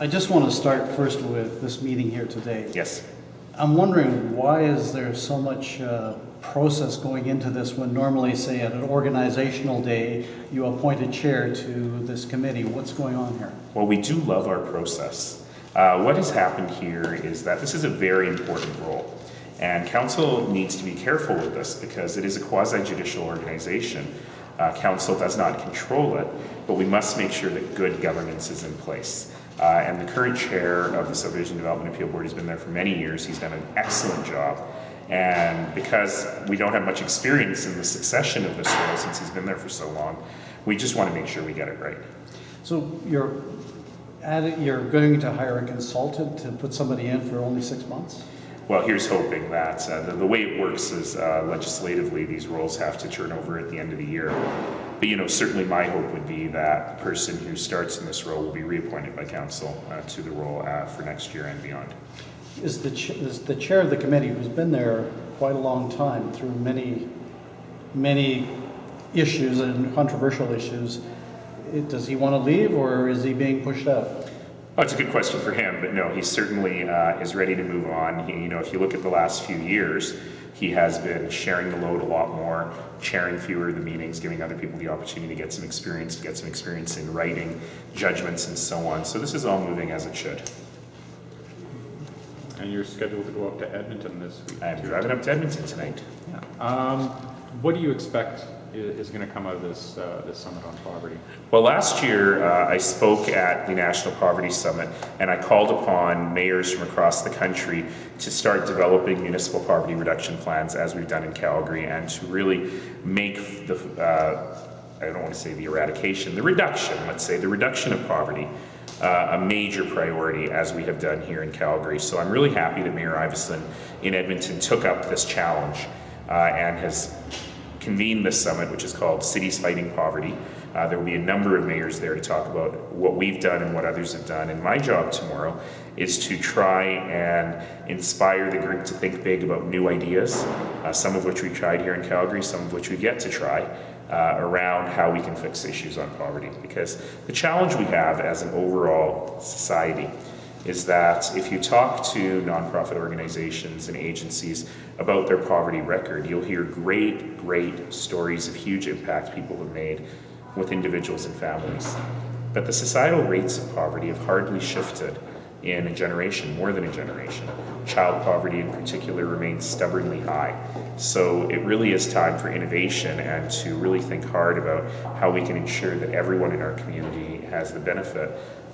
I just want to start first with this meeting here today. Yes. I'm wondering, why is there so much process going into this when normally, say, at an organizational day, you appoint a chair to this committee? What's going on here? Well, we do love our process. What has happened here is that this is a very important role. And council needs to be careful with this because it is a quasi-judicial organization. Council does not control it, but we must make sure that good governance is in place. And the current chair of the Subdivision Development Appeal Board has been there for many years. He's done an excellent job. And because we don't have much experience in the succession of this role since he's been there for so long, we just want to make sure we get it right. So you're going to hire a consultant to put somebody in for only 6 months? Well, here's hoping that the way it works is legislatively these roles have to turn over at the end of the year. But certainly my hope would be that the person who starts in this role will be reappointed by council to the role for next year and beyond. Is the chair of the committee, who's been there quite a long time through many issues and controversial issues, does he want to leave or is he being pushed out? Oh, it's a good question for him, but no, he certainly is ready to move on. If you look at the last few years, he has been sharing the load a lot more, chairing fewer of the meetings, giving other people the opportunity to get some experience in writing, judgments, and so on. So this is all moving as it should. And you're scheduled to go up to Edmonton this week. I'm driving up to Edmonton tonight. Yeah. What do you expect is going to come out of this summit on poverty? Well, last year I spoke at the National Poverty Summit and I called upon mayors from across the country to start developing municipal poverty reduction plans as we've done in Calgary and to really make the, I don't want to say the eradication, the reduction, let's say the reduction of poverty a major priority as we have done here in Calgary. So I'm really happy that Mayor Iveson in Edmonton took up this challenge and has convened this summit, which is called Cities Fighting Poverty. There will be a number of mayors there to talk about what we've done and what others have done. And my job tomorrow is to try and inspire the group to think big about new ideas, some of which we tried here in Calgary, some of which we've yet to try, around how we can fix issues on poverty. Because the challenge we have as an overall society is that if you talk to nonprofit organizations and agencies about their poverty record, you'll hear great stories of huge impact people have made with individuals and families. But the societal rates of poverty have hardly shifted in a generation, more than a generation. Child poverty in particular remains stubbornly high. So it really is time for innovation and to really think hard about how we can ensure that everyone in our community has the benefit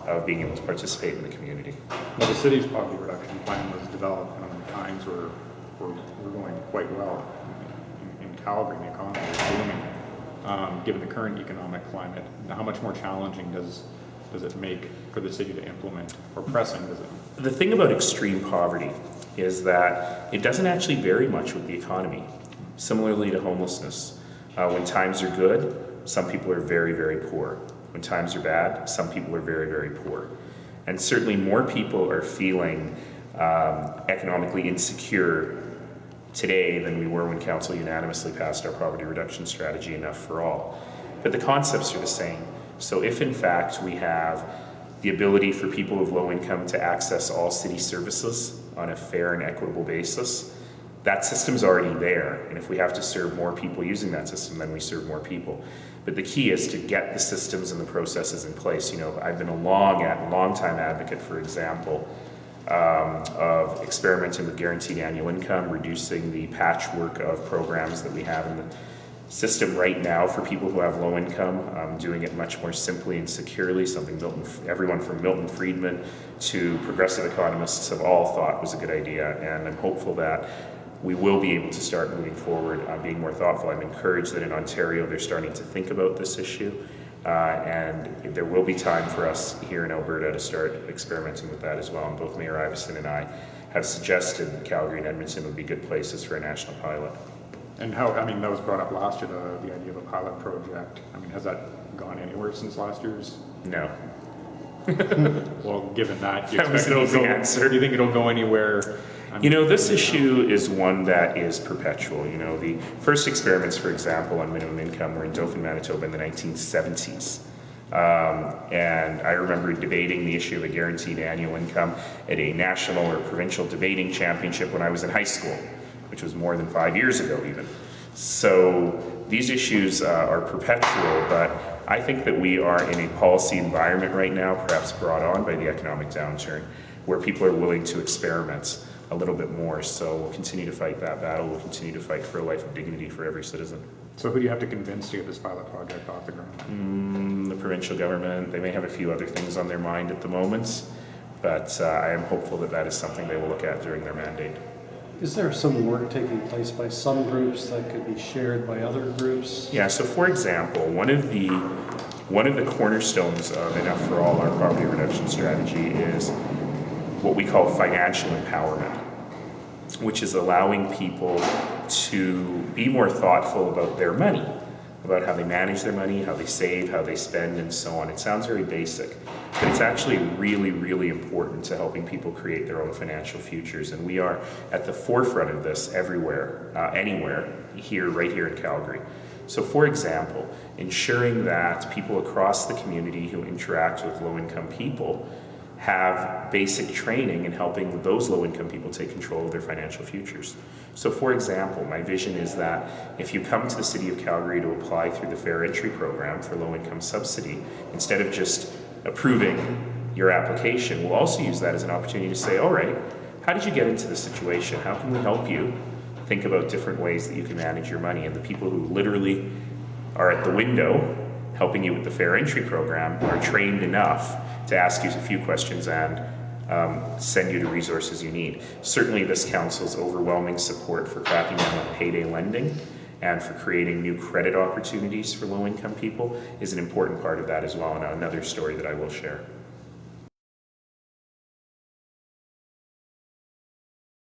of being able to participate in the community. Well, the city's poverty reduction plan was developed when times were going quite well in Calgary. The economy was booming. Given the current economic climate, how much more challenging does it make for the city to implement, or pressing does it? The thing about extreme poverty is that it doesn't actually vary much with the economy. Similarly to homelessness, when times are good, some people are very poor. When times are bad, some people are very poor. And certainly more people are feeling economically insecure today than we were when council unanimously passed our poverty reduction strategy, Enough for All. But the concepts are the same. So if in fact we have the ability for people of low income to access all city services on a fair and equitable basis, that system's already there. And if we have to serve more people using that system, then we serve more people. But the key is to get the systems and the processes in place. I've been a long time advocate, for example, of experimenting with guaranteed annual income, reducing the patchwork of programs that we have in the system right now for people who have low income, doing it much more simply and securely, something everyone from Milton Friedman to progressive economists have all thought was a good idea. And I'm hopeful that we will be able to start moving forward on being more thoughtful. I'm encouraged that in Ontario they're starting to think about this issue, and there will be time for us here in Alberta to start experimenting with that as well. And both Mayor Iveson and I have suggested that Calgary and Edmonton would be good places for a national pilot. And that was brought up last year, the idea of a pilot project. Has that gone anywhere since last year's? No. Well, given that, do you That was an easy answer. Do you think it'll go anywhere? This issue is one that is perpetual. The first experiments, for example, on minimum income were in Dauphin, Manitoba in the 1970s. And I remember debating the issue of a guaranteed annual income at a national or provincial debating championship when I was in high school, which was more than 5 years ago even. So these issues are perpetual, but I think that we are in a policy environment right now, perhaps brought on by the economic downturn, where people are willing to experiment a little bit more. So we'll continue to fight that battle. We'll continue to fight for a life of dignity for every citizen. So who do you have to convince to get this pilot project off the ground? The provincial government, they may have a few other things on their mind at the moment, but I am hopeful that that is something they will look at during their mandate. Is there some work taking place by some groups that could be shared by other groups? Yeah, so for example, one of the cornerstones of Enough for All, our poverty reduction strategy, is what we call financial empowerment, which is allowing people to be more thoughtful about their money, about how they manage their money, how they save, how they spend, and so on. It sounds very basic, but it's actually really, really important to helping people create their own financial futures. And we are at the forefront of this everywhere, anywhere, right here in Calgary. So for example, ensuring that people across the community who interact with low-income people have basic training in helping those low-income people take control of their financial futures. So for example, my vision is that if you come to the City of Calgary to apply through the Fair Entry Program for low-income subsidy, instead of just approving your application, we'll also use that as an opportunity to say, all right, how did you get into this situation? How can we help you think about different ways that you can manage your money? And the people who literally are at the window helping you with the Fair Entry Program are trained enough to ask you a few questions and send you to resources you need. Certainly this council's overwhelming support for cracking down on payday lending and for creating new credit opportunities for low-income people is an important part of that as well, and another story that I will share.